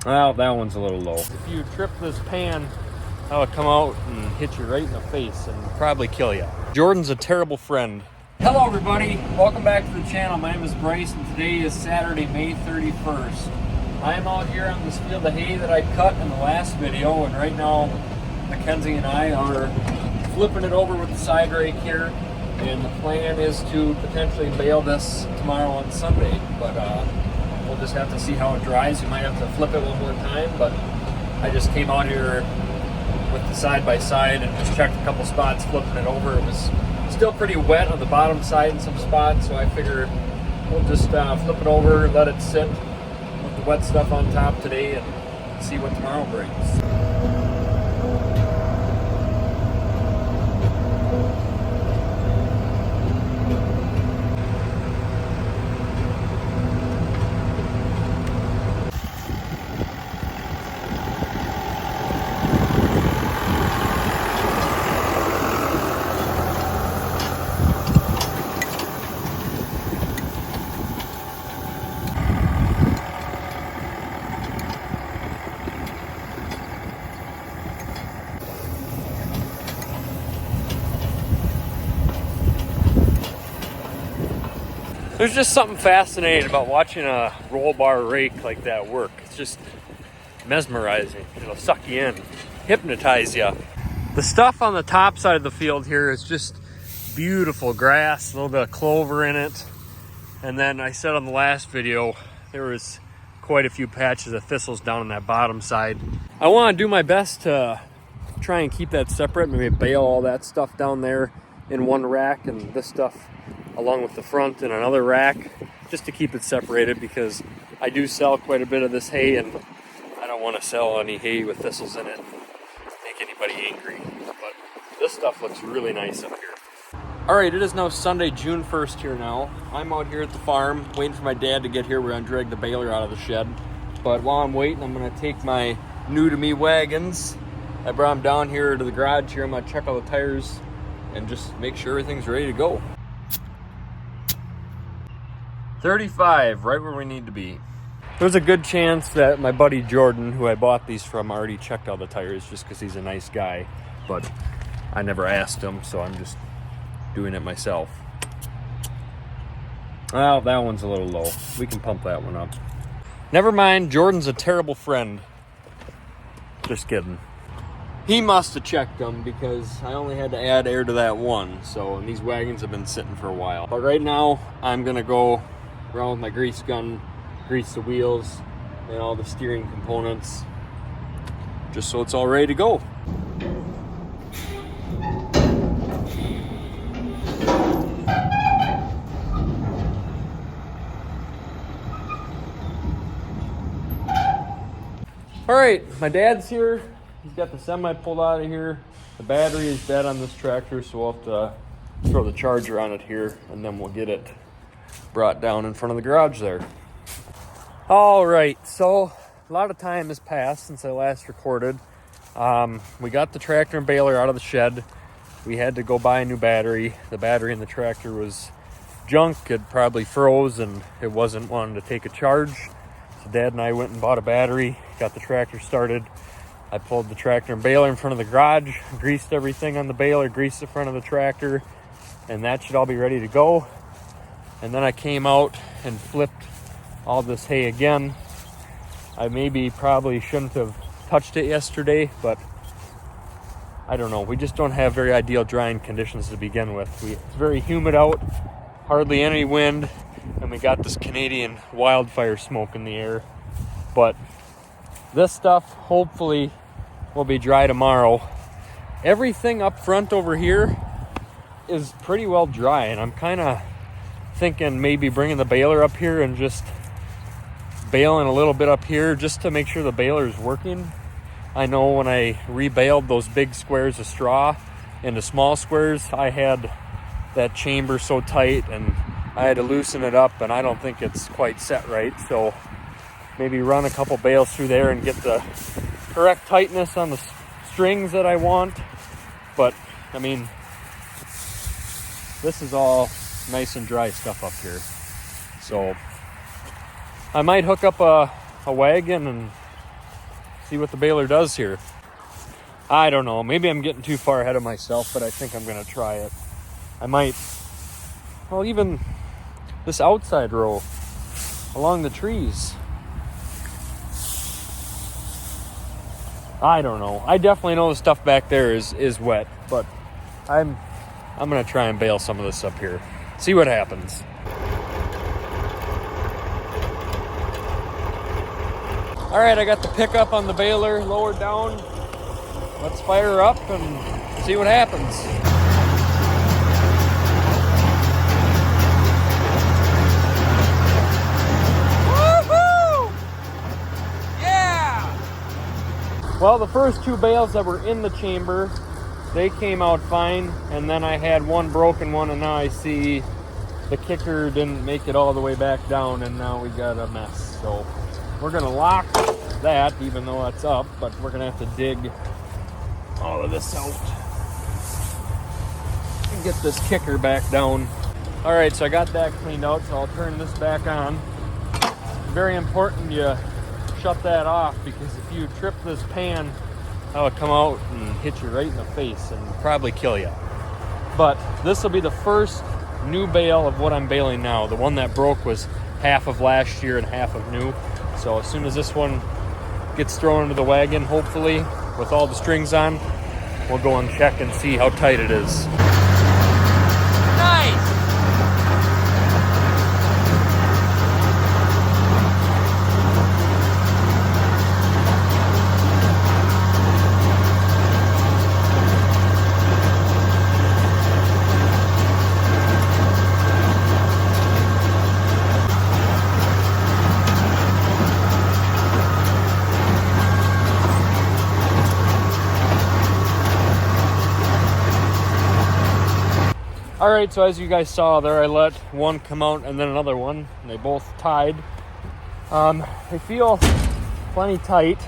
Well, that one's a little low. If you trip this pan, that'll come out and hit you right in the face and probably kill you. Jordan's a terrible friend. Hello everybody, welcome back to the channel. My name is Bryce and today is Saturday, May 31st. I am out here on this field of hay that I cut in the last video, and right now Mackenzie and I are flipping it over with the side rake here, and the plan is to potentially bale this tomorrow on Sunday, but we'll just have to see how it dries. You might have to flip it one more time, but I just came out here with the side-by-side and just checked a couple spots flipping it over. It was still pretty wet on the bottom side in some spots, so I figured we'll just flip it over, let it sit with the wet stuff on top today, and see what tomorrow brings. There's just something fascinating about watching a roll bar rake like that work. It's just mesmerizing. It'll suck you in, hypnotize you. The stuff on the top side of the field here is just beautiful grass, a little bit of clover in it. And then I said on the last video, there was quite a few patches of thistles down on that bottom side. I want to do my best to try and keep that separate, maybe bale all that stuff down there in one rack and this stuff along with the front in another rack, just to keep it separated, because I do sell quite a bit of this hay and I don't want to sell any hay with thistles in it and make anybody angry. But this stuff looks really nice up here. Alright, it is now Sunday, June 1st here now. I'm out here at the farm waiting for my dad to get here. We're going to drag the baler out of the shed. But while I'm waiting, I'm going to take my new to me wagons. I brought them down here to the garage here. I'm going to check all the tires and just make sure everything's ready to go. 35, right where we need to be. There's a good chance that my buddy Jordan, who I bought these from, already checked all the tires just because he's a nice guy, but I never asked him, so I'm just doing it myself. Well, that one's a little low. We can pump that one up. Never mind, Jordan's a terrible friend. Just kidding. He must have checked them because I only had to add air to that one, so, and these wagons have been sitting for a while. But right now, I'm gonna go around with my grease gun, grease the wheels and all the steering components, just so it's all ready to go. All right, my dad's here. He's got the semi pulled out of here. The battery is dead on this tractor, so we'll have to throw the charger on it here, and then we'll get it brought down in front of the garage there. All right, so a lot of time has passed since I last recorded. We got the tractor and baler out of the shed. We had to go buy a new battery. The battery in the tractor was junk. It probably froze and it wasn't wanting to take a charge. So Dad and I went and bought a battery, got the tractor started. I pulled the tractor and baler in front of the garage, greased everything on the baler, greased the front of the tractor, and that should all be ready to go. And then I came out and flipped all this hay again. I probably shouldn't have touched it yesterday, but I don't know. We just don't have very ideal drying conditions to begin with. It's very humid out, hardly any wind, and we got this Canadian wildfire smoke in the air. But this stuff hopefully will be dry tomorrow. Everything up front over here is pretty well dry, and I'm kind of thinking maybe bringing the baler up here and just baling a little bit up here just to make sure the baler is working. I know when I rebaled those big squares of straw into small squares, I had that chamber so tight and I had to loosen it up, and I don't think it's quite set right. So maybe run a couple bales through there and get the correct tightness on the strings that I want. But I mean, this is all nice and dry stuff up here. So I might hook up a wagon and see what the baler does here. I don't know. Maybe I'm getting too far ahead of myself, but I think I'm going to try it. I might, well, even this outside row along the trees. I don't know. I definitely know the stuff back there is wet, but I'm going to try and bale some of this up here. See what happens. All right, I got the pickup on the baler lowered down. Let's fire her up and see what happens. Woohoo! Yeah! Well, the first two bales that were in the chamber, they came out fine, and then I had one broken one, and now I see the kicker didn't make it all the way back down, and now we got a mess. So we're gonna lock that, even though it's up, but we're gonna have to dig all of this out and get this kicker back down. All right, so I got that cleaned out, so I'll turn this back on. Very important you shut that off, because if you trip this pan, that'll come out and hit you right in the face and probably kill you. But this will be the first new bale of what I'm baling now. The one that broke was half of last year and half of new. So as soon as this one gets thrown into the wagon, hopefully, with all the strings on, we'll go and check and see how tight it is. Nice! All right, so as you guys saw there, I let one come out and then another one, and they both tied. They feel plenty tight,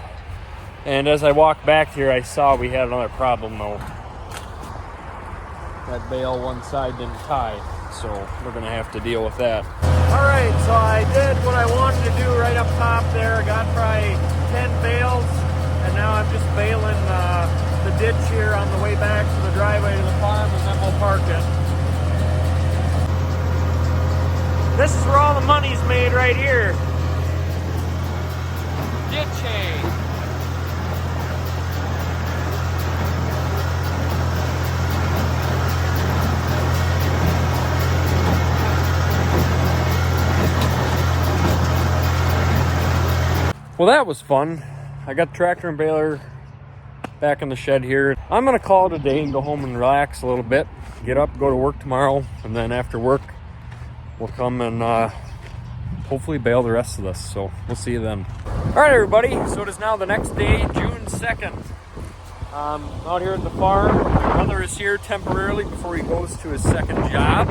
and as I walked back here, I saw we had another problem though. That bale one side didn't tie, so we're gonna have to deal with that. All right, so I did what I wanted to do right up top there. I got probably 10 bales, and now I'm just baling the ditch here on the way back to the driveway to the farm, and then we'll park it. This is where all the money's made right here. Ditching. Well, that was fun. I got the tractor and baler back in the shed here. I'm gonna call it a day and go home and relax a little bit. Get up, go to work tomorrow, and then after work, we'll come and hopefully bale the rest of this. So we'll see you then. All right, everybody. So it is now the next day, June 2nd. Out here at the farm. My brother is here temporarily before he goes to his second job.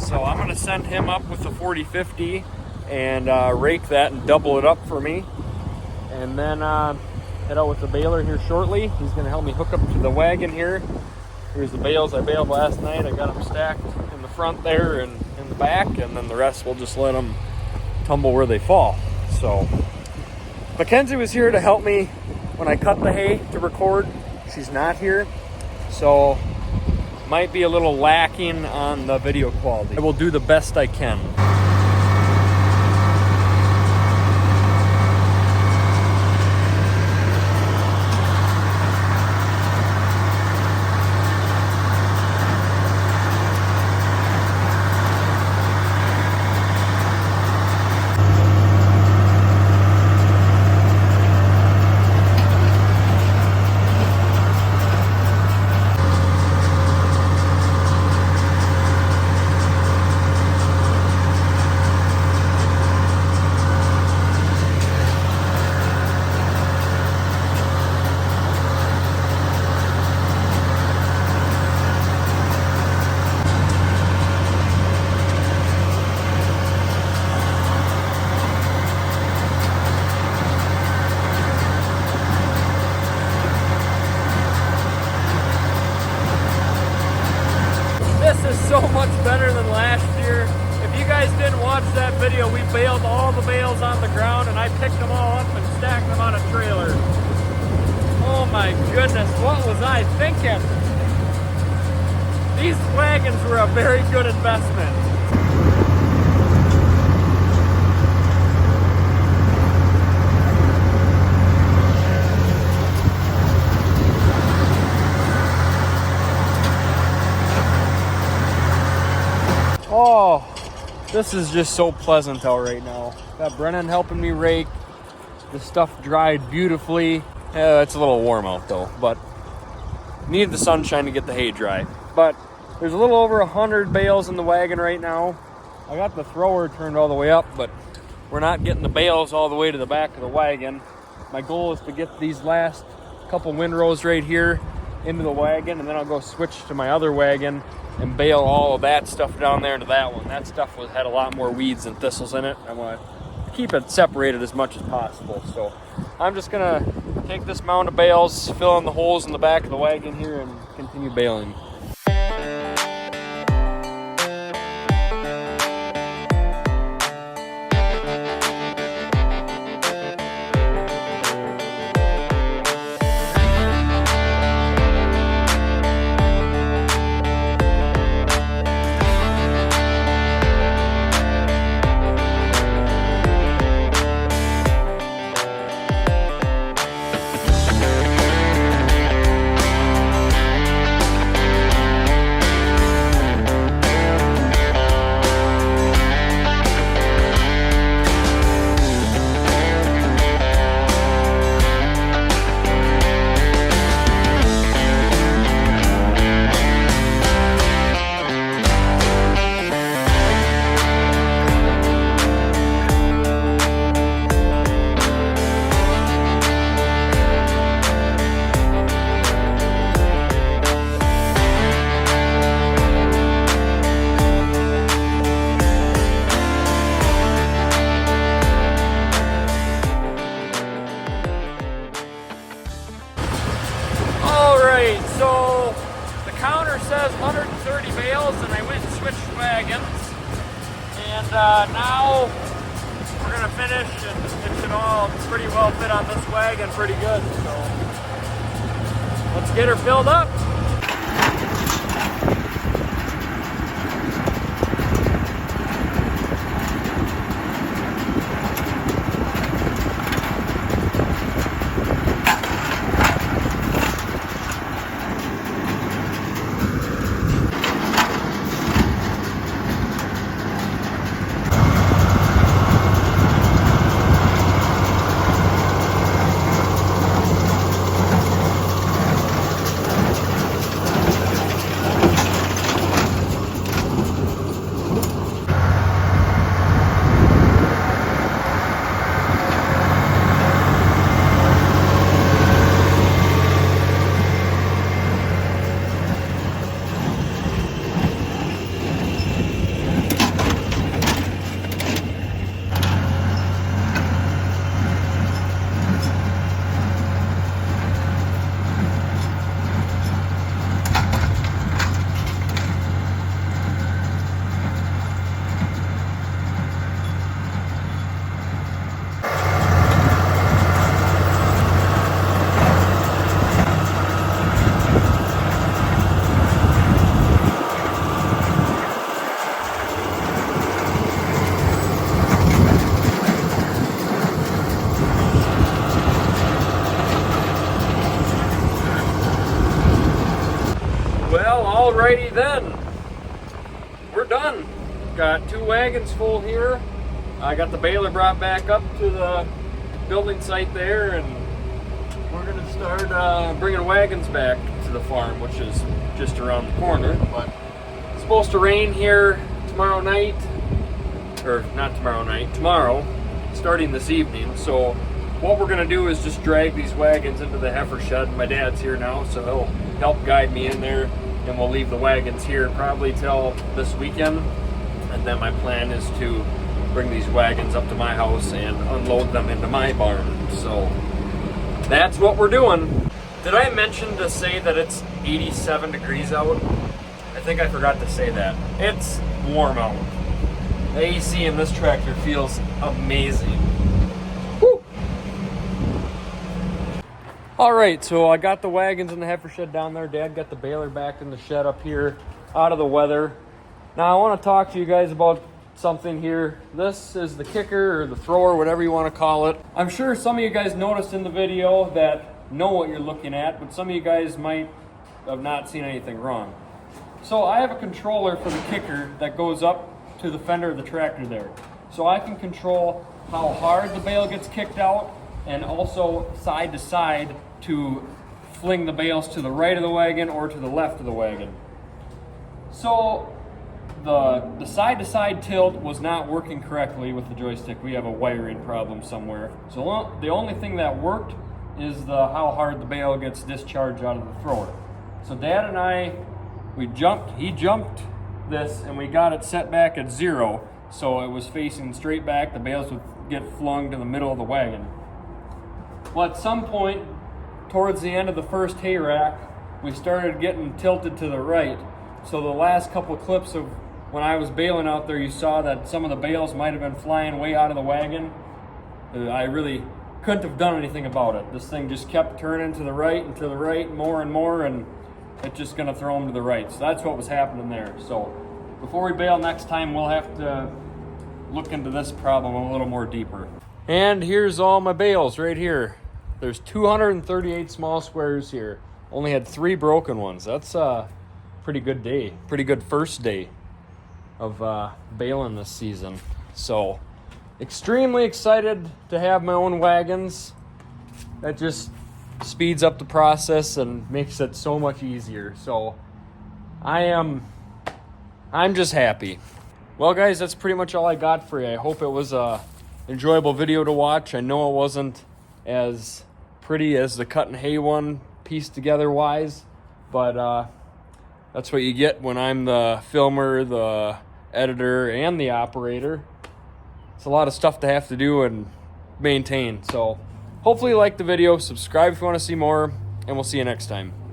So I'm going to send him up with the 4050 and rake that and double it up for me. And then head out with the baler here shortly. He's going to help me hook up to the wagon here. Here's the bales I baled last night. I got them stacked in the front there and in the back, and then the rest we'll just let them tumble where they fall. So Mackenzie was here to help me when I cut the hay to record. She's not here, so might be a little lacking on the video quality. I will do the best I can. So much better than last year. If you guys didn't watch that video, we baled all the bales on the ground and I picked them all up and stacked them on a trailer. Oh my goodness, what was I thinking? These wagons were a very good investment. Oh, this is just so pleasant out right now. Got Brennan helping me rake. The stuff dried beautifully. Yeah, it's a little warm out though, but need the sunshine to get the hay dry. But there's a little over 100 bales in the wagon right now. I got the thrower turned all the way up, but we're not getting the bales all the way to the back of the wagon. My goal is to get these last couple windrows right here into the wagon, and then I'll go switch to my other wagon and bale all of that stuff down there into that one. That stuff had a lot more weeds and thistles in it. I want to keep it separated as much as possible. So I'm just gonna take this mound of bales, fill in the holes in the back of the wagon here, and continue baling. So the counter says 130 bales, and I went and switched wagons. And now we're gonna finish, and it should all pretty well fit on this wagon pretty good. So let's get her filled up. Alrighty then, we're done. Got 2 wagons full here. I got the baler brought back up to the building site there, and we're gonna start bringing wagons back to the farm, which is just around the corner. But it's supposed to rain here tomorrow night, or not tomorrow night, tomorrow, starting this evening. So what we're gonna do is just drag these wagons into the heifer shed. My dad's here now, so he'll help guide me in there. And we'll leave the wagons here probably till this weekend. And then my plan is to bring these wagons up to my house and unload them into my barn. So that's what we're doing. Did I mention to say that it's 87 degrees out? I think I forgot to say that. It's warm out. The AC in this tractor feels amazing. Woo! All right, so I got the wagons in the heifer shed down there. Dad got the baler back in the shed up here, out of the weather. Now I want to talk to you guys about something here. This is the kicker or the thrower, whatever you want to call it. I'm sure some of you guys noticed in the video that know what you're looking at, but some of you guys might have not seen anything wrong. So I have a controller for the kicker that goes up to the fender of the tractor there. So I can control how hard the bale gets kicked out and also side to side to fling the bales to the right of the wagon or to the left of the wagon. So the side to side tilt was not working correctly with the joystick. We have a wiring problem somewhere. So the only thing that worked is how hard the bale gets discharged out of the thrower. So Dad and I, he jumped this and we got it set back at 0. So it was facing straight back. The bales would get flung to the middle of the wagon. Well, at some point, towards the end of the first hay rack, we started getting tilted to the right. So the last couple clips of when I was baling out there, you saw that some of the bales might have been flying way out of the wagon. I really couldn't have done anything about it. This thing just kept turning to the right and to the right more and more, and it's just gonna throw them to the right. So that's what was happening there. So before we bale next time, we'll have to look into this problem a little more deeper. And here's all my bales right here. There's 238 small squares here. Only had 3 broken ones. That's a pretty good day. Pretty good first day of baling this season. So extremely excited to have my own wagons. That just speeds up the process and makes it so much easier. So I'm just happy. Well guys, that's pretty much all I got for you. I hope it was a enjoyable video to watch. I know it wasn't as pretty as the cut and hay one pieced together wise, but that's what you get when I'm the filmer, the editor, and the operator. It's a lot of stuff to have to do and maintain. So hopefully you liked the video. Subscribe if you want to see more, and we'll see you next time.